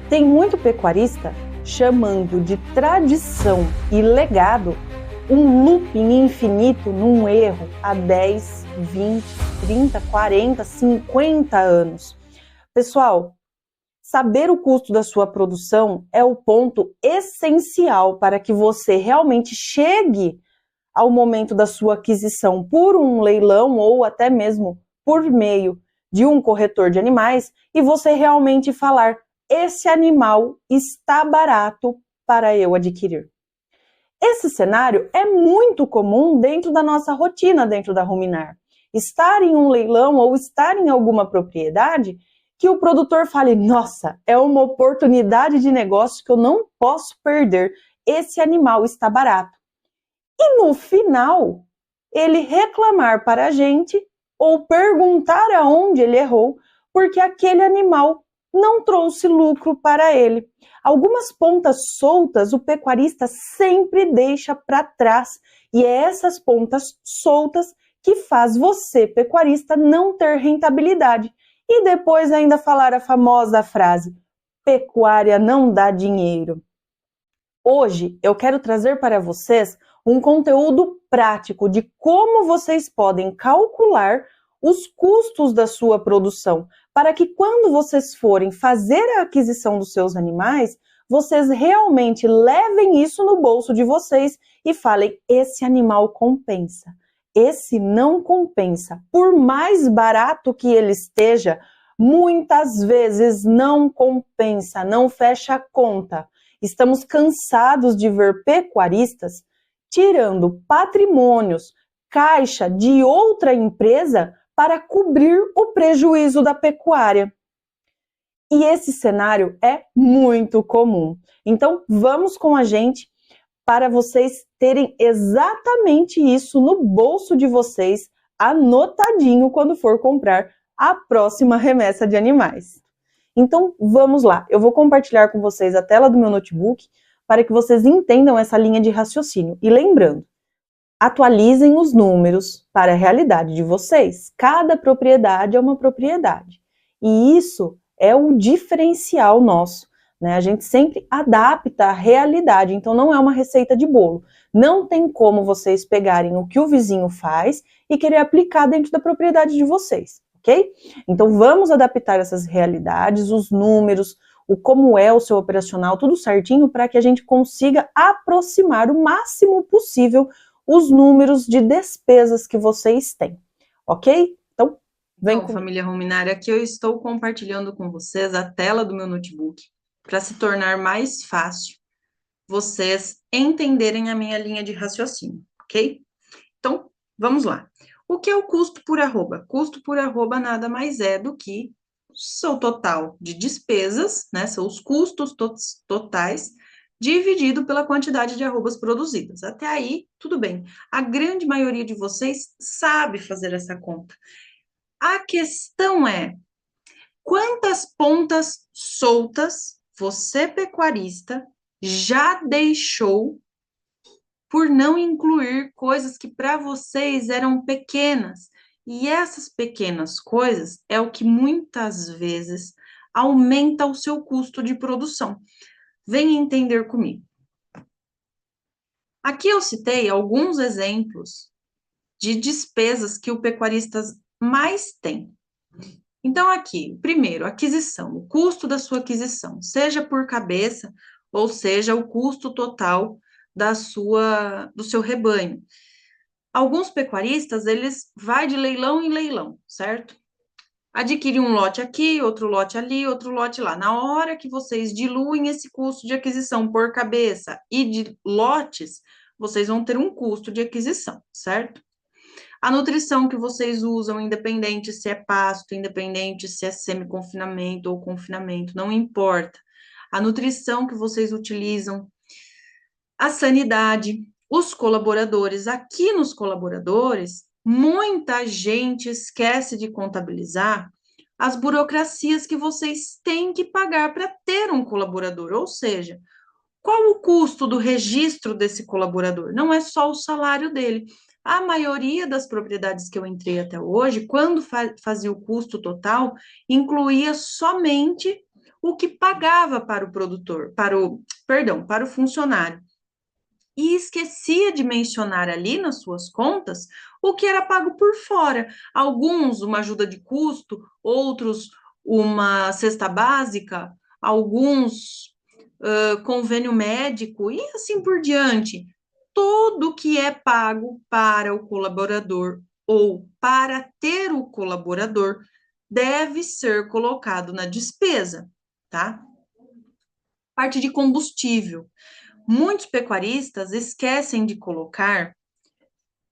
Tem muito pecuarista chamando de tradição e legado um looping infinito num erro há 10, 20, 30, 40, 50 anos. Pessoal, saber o custo da sua produção é o ponto essencial para que você realmente chegue ao momento da sua aquisição por um leilão ou até mesmo por meio de um corretor de animais e você realmente falar: esse animal está barato para eu adquirir. Esse cenário é muito comum dentro da nossa rotina dentro da Ruminar. Estar em um leilão ou estar em alguma propriedade que o produtor fale: nossa, é uma oportunidade de negócio que eu não posso perder, esse animal está barato. E no final, ele reclamar para a gente ou perguntar aonde ele errou, porque aquele animal não trouxe lucro para ele. Algumas pontas soltas o pecuarista sempre deixa para trás, e é essas pontas soltas que faz você, pecuarista, não ter rentabilidade. E depois ainda falar a famosa frase: pecuária não dá dinheiro. Hoje eu quero trazer para vocês um conteúdo prático de como vocês podem calcular os custos da sua produção, para que quando vocês forem fazer a aquisição dos seus animais, vocês realmente levem isso no bolso de vocês e falem: esse animal compensa, esse não compensa. Por mais barato que ele esteja, muitas vezes não compensa, não fecha a conta. Estamos cansados de ver pecuaristas tirando patrimônios, caixa de outra empresa para cobrir o prejuízo da pecuária. E esse cenário é muito comum. Então, vamos com a gente para vocês terem exatamente isso no bolso de vocês, anotadinho quando for comprar a próxima remessa de animais. Então, vamos lá. Eu vou compartilhar com vocês a tela do meu notebook para que vocês entendam essa linha de raciocínio. E lembrando, atualizem os números para a realidade de vocês. Cada propriedade é uma propriedade. E isso é o diferencial nosso, né? A gente sempre adapta a realidade, então não é uma receita de bolo. Não tem como vocês pegarem o que o vizinho faz e querer aplicar dentro da propriedade de vocês, ok? Então vamos adaptar essas realidades, os números, o como é o seu operacional, tudo certinho para que a gente consiga aproximar o máximo possível os números de despesas que vocês têm, ok? Então, vem com família Ruminar, aqui eu estou compartilhando com vocês a tela do meu notebook para se tornar mais fácil vocês entenderem a minha linha de raciocínio, ok? Então, vamos lá. O que é o custo por arroba? Custo por arroba nada mais é do que o seu total de despesas, né? São os custos totais dividido pela quantidade de arrobas produzidas. Até aí, tudo bem. A grande maioria de vocês sabe fazer essa conta. A questão é: quantas pontas soltas você, pecuarista, já deixou por não incluir coisas que para vocês eram pequenas? E essas pequenas coisas é o que muitas vezes aumenta o seu custo de produção. Venha entender comigo. Aqui eu citei alguns exemplos de despesas que o pecuarista mais tem. Então, aqui, primeiro, aquisição, o custo da sua aquisição, seja por cabeça, ou seja, o custo total do seu rebanho. Alguns pecuaristas, eles vai de leilão em leilão, certo? Adquire um lote aqui, outro lote ali, outro lote lá. Na hora que vocês diluem esse custo de aquisição por cabeça e de lotes, vocês vão ter um custo de aquisição, certo? A nutrição que vocês usam, independente se é pasto, independente se é semi-confinamento ou confinamento, não importa. A nutrição que vocês utilizam, a sanidade, os colaboradores. Aqui nos colaboradores, muita gente esquece de contabilizar as burocracias que vocês têm que pagar para ter um colaborador, ou seja, qual o custo do registro desse colaborador? Não é só o salário dele. A maioria das propriedades que eu entrei até hoje, quando fazia o custo total, incluía somente o que pagava para o produtor, para o funcionário. E esquecia de mencionar ali nas suas contas o que era pago por fora. Alguns uma ajuda de custo, outros uma cesta básica, alguns convênio médico e assim por diante. Tudo que é pago para o colaborador ou para ter o colaborador deve ser colocado na despesa, tá? Parte de combustível. Muitos pecuaristas esquecem de colocar,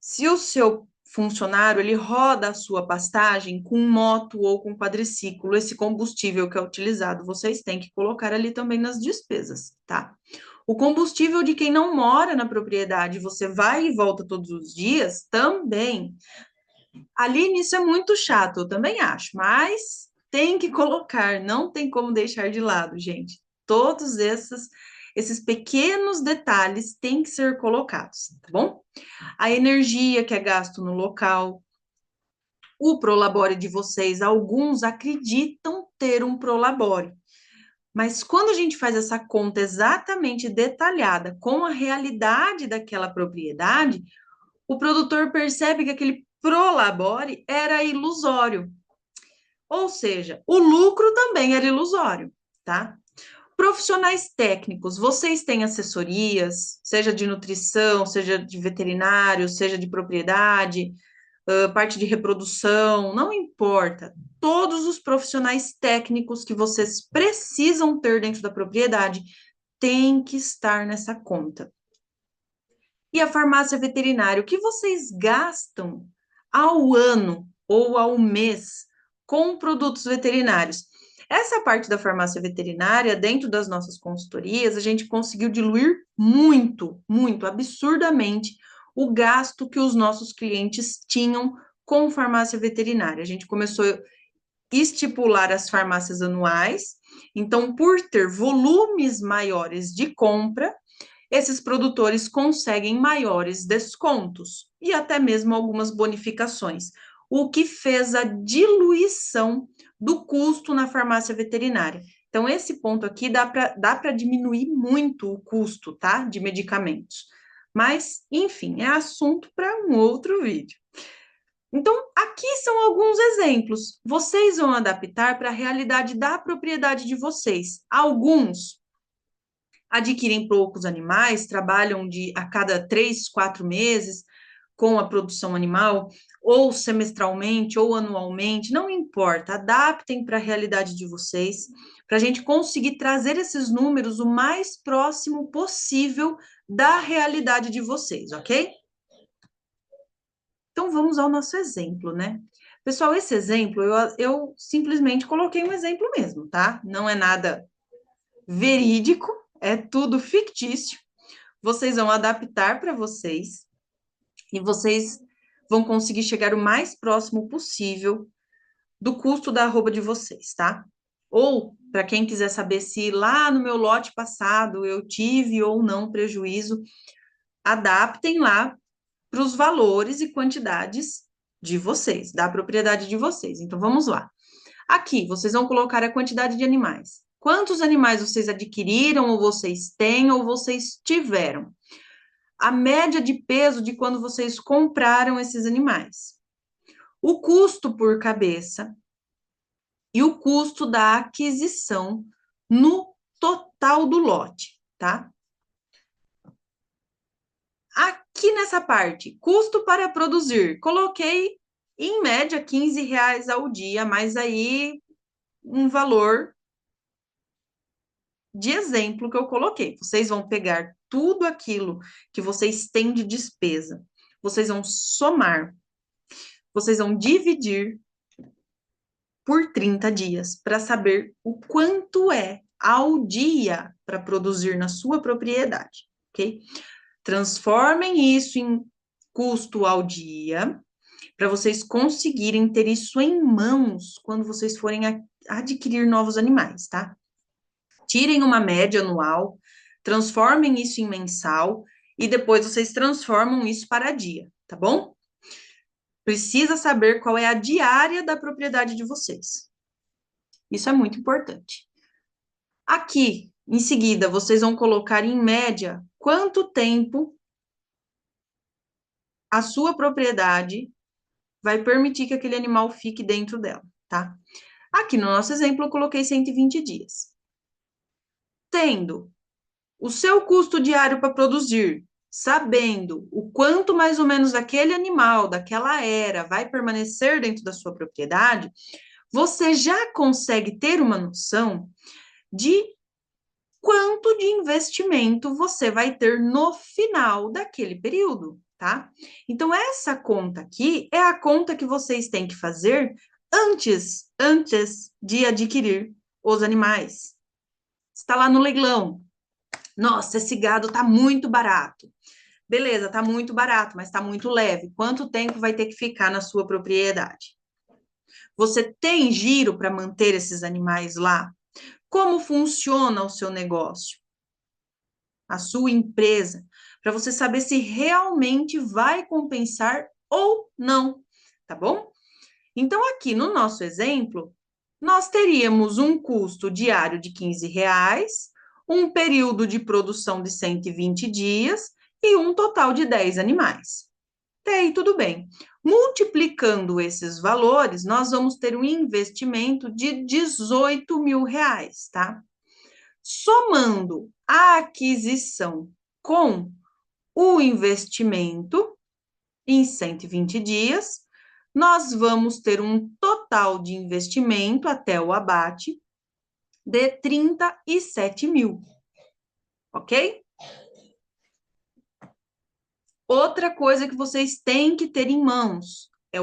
se o seu funcionário ele roda a sua pastagem com moto ou com quadriciclo, esse combustível que é utilizado, vocês têm que colocar ali também nas despesas, tá? O combustível de quem não mora na propriedade, você vai e volta todos os dias, também. Ali nisso é muito chato, eu também acho, mas tem que colocar, não tem como deixar de lado, gente. Todos esses pequenos detalhes têm que ser colocados, tá bom? A energia que é gasto no local, o prolabore de vocês, alguns acreditam ter um prolabore, mas quando a gente faz essa conta exatamente detalhada com a realidade daquela propriedade, o produtor percebe que aquele prolabore era ilusório. Ou seja, o lucro também era ilusório, tá? Profissionais técnicos, vocês têm assessorias, seja de nutrição, seja de veterinário, seja de propriedade, parte de reprodução, não importa. Todos os profissionais técnicos que vocês precisam ter dentro da propriedade têm que estar nessa conta. E a farmácia veterinária, o que vocês gastam ao ano ou ao mês com produtos veterinários? Essa parte da farmácia veterinária, dentro das nossas consultorias, a gente conseguiu diluir muito, muito, absurdamente, o gasto que os nossos clientes tinham com farmácia veterinária. A gente começou a estipular as farmácias anuais, então, por ter volumes maiores de compra, esses produtores conseguem maiores descontos e até mesmo algumas bonificações, o que fez a diluição do custo na farmácia veterinária. Então, esse ponto aqui dá para diminuir muito o custo, tá? De medicamentos. Mas, enfim, é assunto para um outro vídeo. Então, aqui são alguns exemplos. Vocês vão adaptar para a realidade da propriedade de vocês. Alguns adquirem poucos animais, trabalham a cada 3, 4 meses com a produção animal, ou semestralmente, ou anualmente, não importa, adaptem para a realidade de vocês, para a gente conseguir trazer esses números o mais próximo possível da realidade de vocês, ok? Então, vamos ao nosso exemplo, né? Pessoal, esse exemplo, eu simplesmente coloquei um exemplo mesmo, tá? Não é nada verídico, é tudo fictício. Vocês vão adaptar para vocês e vocês vão conseguir chegar o mais próximo possível do custo da arroba de vocês, tá? Ou, para quem quiser saber se lá no meu lote passado eu tive ou não prejuízo, adaptem lá para os valores e quantidades de vocês, da propriedade de vocês. Então, vamos lá. Aqui, vocês vão colocar a quantidade de animais. Quantos animais vocês adquiriram, ou vocês têm, ou vocês tiveram? A média de peso de quando vocês compraram esses animais. O custo por cabeça e o custo da aquisição no total do lote, tá? Aqui nessa parte, custo para produzir, coloquei em média R$ 15 ao dia, mas aí um valor de exemplo que eu coloquei. Vocês vão pegar tudo aquilo que vocês têm de despesa, vocês vão somar, vocês vão dividir por 30 dias para saber o quanto é ao dia para produzir na sua propriedade, ok? Transformem isso em custo ao dia para vocês conseguirem ter isso em mãos quando vocês forem adquirir novos animais, tá? Tirem uma média anual, transformem isso em mensal e depois vocês transformam isso para dia, tá bom? Precisa saber qual é a diária da propriedade de vocês. Isso é muito importante. Aqui, em seguida, vocês vão colocar em média quanto tempo a sua propriedade vai permitir que aquele animal fique dentro dela, tá? Aqui no nosso exemplo, eu coloquei 120 dias. Tendo o seu custo diário para produzir, sabendo o quanto mais ou menos aquele animal, daquela era, vai permanecer dentro da sua propriedade, você já consegue ter uma noção de quanto de investimento você vai ter no final daquele período, tá? Então, essa conta aqui é a conta que vocês têm que fazer antes de adquirir os animais. Está lá no leilão. Nossa, esse gado tá muito barato. Beleza, tá muito barato, mas tá muito leve. Quanto tempo vai ter que ficar na sua propriedade? Você tem giro para manter esses animais lá? Como funciona o seu negócio? A sua empresa, para você saber se realmente vai compensar ou não, tá bom? Então, aqui no nosso exemplo, nós teríamos um custo diário de R$ 15, um período de produção de 120 dias e um total de 10 animais. Até aí, tudo bem. Multiplicando esses valores, nós vamos ter um investimento de R$ 18.000, tá? Somando a aquisição com o investimento em 120 dias, nós vamos ter um total de investimento até o abate de 37 mil, ok? Outra coisa que vocês têm que ter em mãos é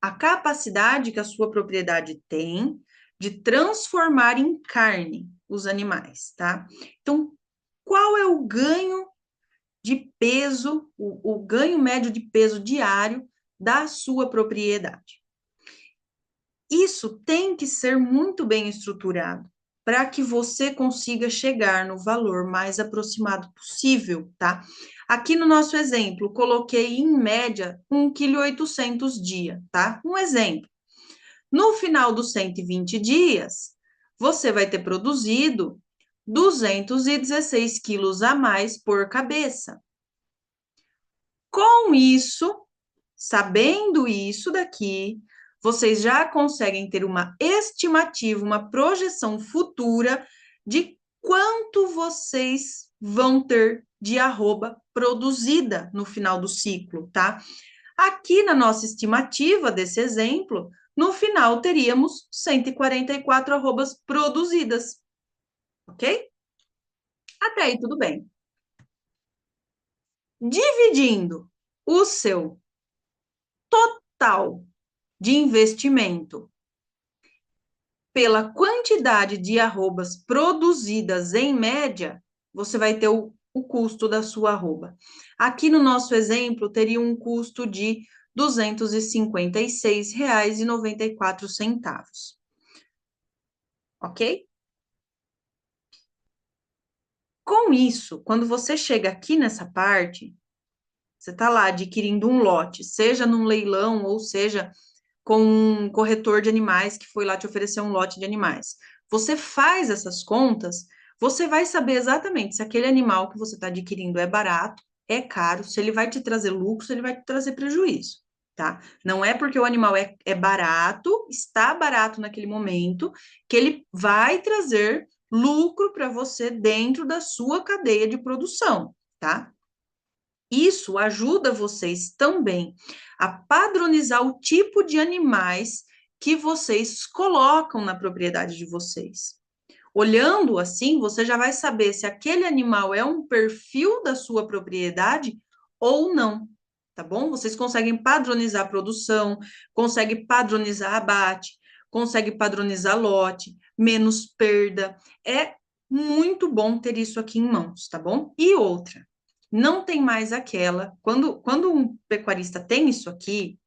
a capacidade que a sua propriedade tem de transformar em carne os animais, tá? Então, qual é o ganho de peso, o ganho médio de peso diário da sua propriedade? Isso tem que ser muito bem estruturado para que você consiga chegar no valor mais aproximado possível, tá? Aqui no nosso exemplo, coloquei em média 1,8 kg dia, tá? Um exemplo. No final dos 120 dias, você vai ter produzido 216 quilos a mais por cabeça. Com isso, sabendo isso daqui, vocês já conseguem ter uma estimativa, uma projeção futura de quanto vocês vão ter de arroba produzida no final do ciclo, tá? Aqui na nossa estimativa desse exemplo, no final teríamos 144 arrobas produzidas, ok? Até aí tudo bem. Dividindo o seu total de investimento pela quantidade de arrobas produzidas em média, você vai ter o custo da sua arroba. Aqui no nosso exemplo, teria um custo de R$ 256,94. Ok? Com isso, quando você chega aqui nessa parte, você está lá adquirindo um lote, seja num leilão ou seja com um corretor de animais que foi lá te oferecer um lote de animais. Você faz essas contas, você vai saber exatamente se aquele animal que você está adquirindo é barato, é caro, se ele vai te trazer lucro, se ele vai te trazer prejuízo, tá? Não é porque o animal é barato, está barato naquele momento, que ele vai trazer lucro para você dentro da sua cadeia de produção, tá? Isso ajuda vocês também a padronizar o tipo de animais que vocês colocam na propriedade de vocês. Olhando assim, você já vai saber se aquele animal é um perfil da sua propriedade ou não, tá bom? Vocês conseguem padronizar a produção, conseguem padronizar abate, conseguem padronizar lote, menos perda. É muito bom ter isso aqui em mãos, tá bom? E outra, não tem mais aquela. Quando um pecuarista tem isso aqui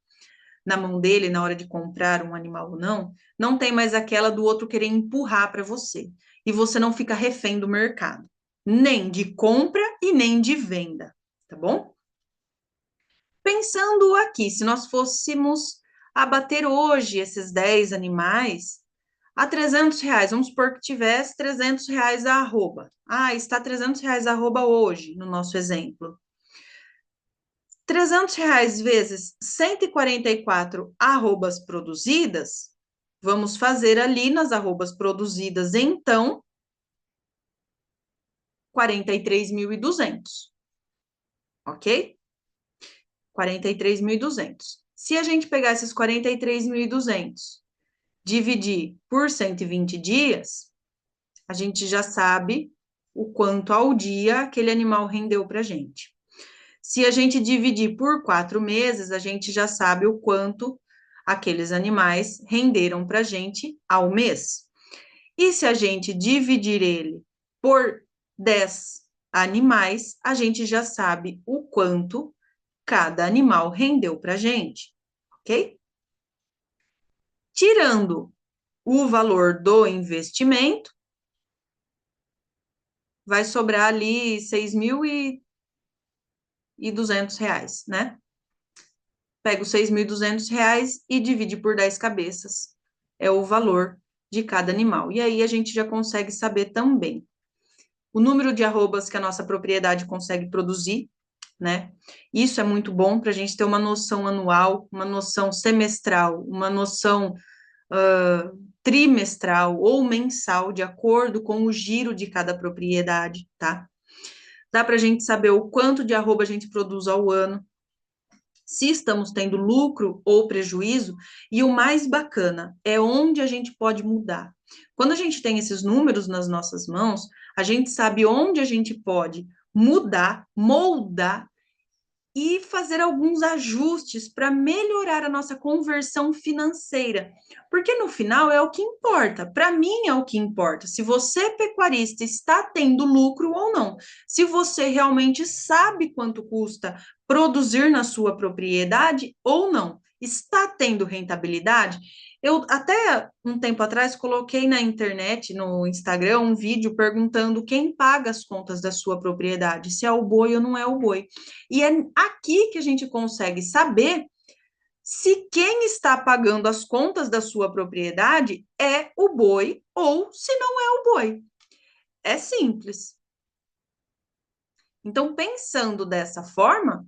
na mão dele, na hora de comprar um animal ou não, não tem mais aquela do outro querer empurrar para você. E você não fica refém do mercado, nem de compra e nem de venda, tá bom? Pensando aqui, se nós fôssemos abater hoje esses 10 animais, a R$300, vamos supor que tivesse R$300 a arroba. Está R$300 a arroba hoje, no nosso exemplo. R$300 vezes 144 arrobas produzidas, vamos fazer ali nas arrobas produzidas, então, 43.200, ok? 43.200. Se a gente pegar esses 43.200, dividir por 120 dias, a gente já sabe o quanto ao dia aquele animal rendeu para a gente. Se a gente dividir por 4 meses, a gente já sabe o quanto aqueles animais renderam para a gente ao mês. E se a gente dividir ele por 10 animais, a gente já sabe o quanto cada animal rendeu para a gente, ok? Tirando o valor do investimento, vai sobrar ali R$6.200, né? Pega os R$6.200 e divide por 10 cabeças. É o valor de cada animal. E aí a gente já consegue saber também o número de arrobas que a nossa propriedade consegue produzir, né? Isso é muito bom para a gente ter uma noção anual, uma noção semestral, uma noção trimestral ou mensal, de acordo com o giro de cada propriedade, tá? Dá para a gente saber o quanto de arroba a gente produz ao ano, se estamos tendo lucro ou prejuízo, e o mais bacana é onde a gente pode mudar. Quando a gente tem esses números nas nossas mãos, a gente sabe onde a gente pode mudar, moldar e fazer alguns ajustes para melhorar a nossa conversão financeira. Porque no final é o que importa. Para mim é o que importa. Se você, pecuarista, está tendo lucro ou não. Se você realmente sabe quanto custa produzir na sua propriedade ou não. Está tendo rentabilidade? Eu até um tempo atrás coloquei na internet, no Instagram, um vídeo perguntando quem paga as contas da sua propriedade, se é o boi ou não é o boi. E é aqui que a gente consegue saber se quem está pagando as contas da sua propriedade é o boi ou se não é o boi. É simples. Então, pensando dessa forma,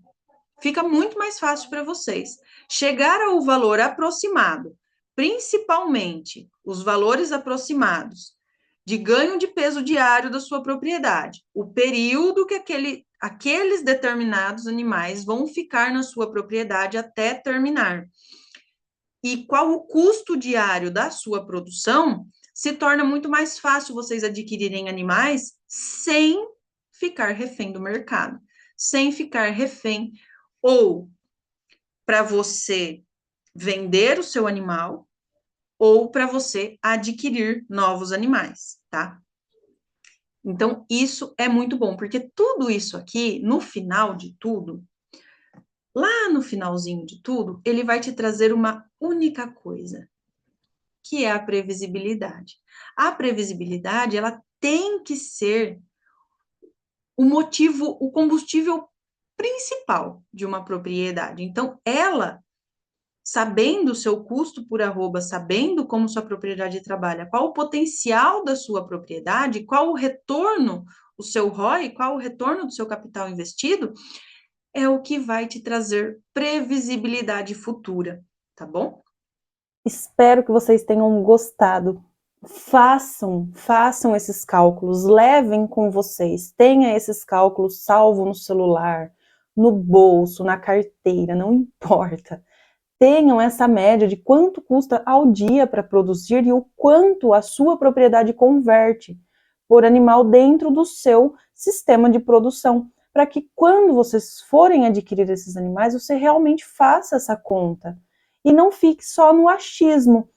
fica muito mais fácil para vocês. Chegar ao valor aproximado, principalmente os valores aproximados de ganho de peso diário da sua propriedade, o período que aqueles determinados animais vão ficar na sua propriedade até terminar, e qual o custo diário da sua produção, se torna muito mais fácil vocês adquirirem animais sem ficar refém do mercado, sem ficar refém ou para você vender o seu animal ou para você adquirir novos animais, tá? Então, isso é muito bom, porque tudo isso aqui, no final de tudo, lá no finalzinho de tudo, ele vai te trazer uma única coisa, que é a previsibilidade. A previsibilidade, ela tem que ser o motivo, o combustível principal de uma propriedade. Então, ela, sabendo o seu custo por arroba, sabendo como sua propriedade trabalha, qual o potencial da sua propriedade, qual o retorno, o seu ROI, qual o retorno do seu capital investido, é o que vai te trazer previsibilidade futura, tá bom? Espero que vocês tenham gostado. Façam esses cálculos, levem com vocês, tenha esses cálculos salvo no celular, no bolso, na carteira, não importa. Tenham essa média de quanto custa ao dia para produzir e o quanto a sua propriedade converte por animal dentro do seu sistema de produção, para que quando vocês forem adquirir esses animais, você realmente faça essa conta e não fique só no achismo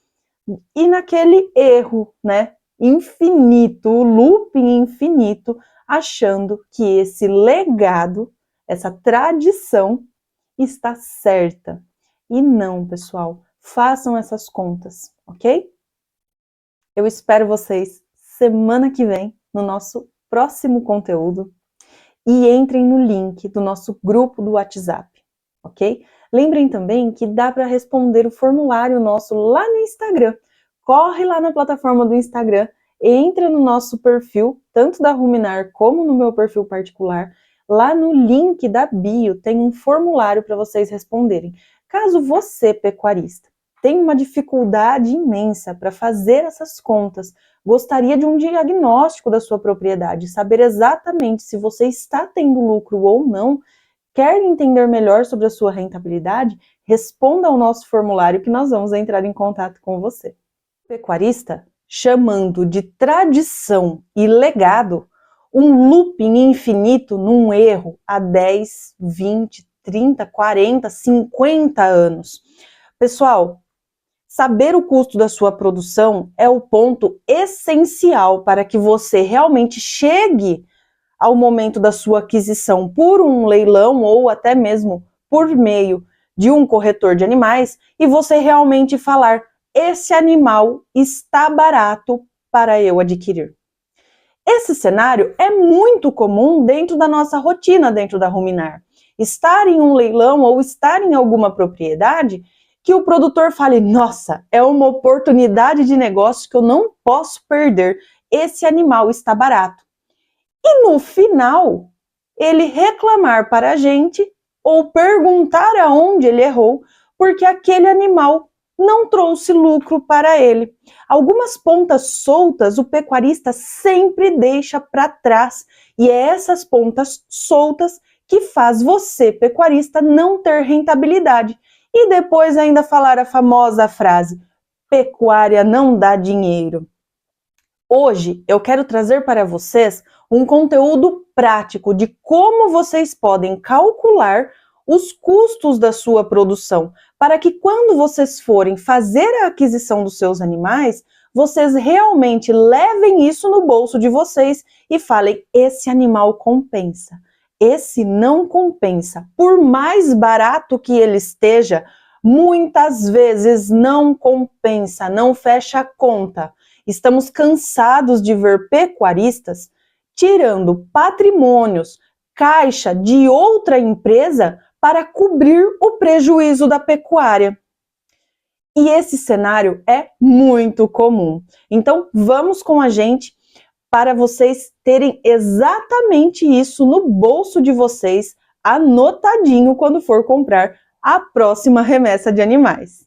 e naquele erro, né, infinito, o looping infinito, achando que esse legado, essa tradição está certa. E não, pessoal, façam essas contas, ok? Eu espero vocês semana que vem no nosso próximo conteúdo e entrem no link do nosso grupo do WhatsApp, ok? Lembrem também que dá para responder o formulário nosso lá no Instagram, corre lá na plataforma do Instagram, entra no nosso perfil, tanto da Ruminar como no meu perfil particular. Lá no link da bio tem um formulário para vocês responderem. Caso você, pecuarista, tenha uma dificuldade imensa para fazer essas contas, gostaria de um diagnóstico da sua propriedade, saber exatamente se você está tendo lucro ou não, quer entender melhor sobre a sua rentabilidade, responda ao nosso formulário que nós vamos entrar em contato com você. Pecuarista, chamando de tradição e legado, um looping infinito num erro há 10, 20, 30, 40, 50 anos. Pessoal, saber o custo da sua produção é o ponto essencial para que você realmente chegue ao momento da sua aquisição por um leilão ou até mesmo por meio de um corretor de animais e você realmente falar: esse animal está barato para eu adquirir. Esse cenário é muito comum dentro da nossa rotina dentro da Ruminar. Estar em um leilão ou estar em alguma propriedade que o produtor fale: nossa, é uma oportunidade de negócio que eu não posso perder, esse animal está barato. E no final, ele reclamar para a gente ou perguntar aonde ele errou, porque aquele animal não trouxe lucro para ele. Algumas pontas soltas o pecuarista sempre deixa para trás, e é essas pontas soltas que faz você, pecuarista, não ter rentabilidade. E depois ainda falar a famosa frase: pecuária não dá dinheiro. Hoje eu quero trazer para vocês um conteúdo prático de como vocês podem calcular os custos da sua produção, para que quando vocês forem fazer a aquisição dos seus animais, vocês realmente levem isso no bolso de vocês e falem: esse animal compensa, esse não compensa. Por mais barato que ele esteja, muitas vezes não compensa, não fecha a conta. Estamos cansados de ver pecuaristas tirando patrimônios, caixa de outra empresa para cobrir o prejuízo da pecuária. E esse cenário é muito comum. Então, vamos com a gente para vocês terem exatamente isso no bolso de vocês, anotadinho quando for comprar a próxima remessa de animais.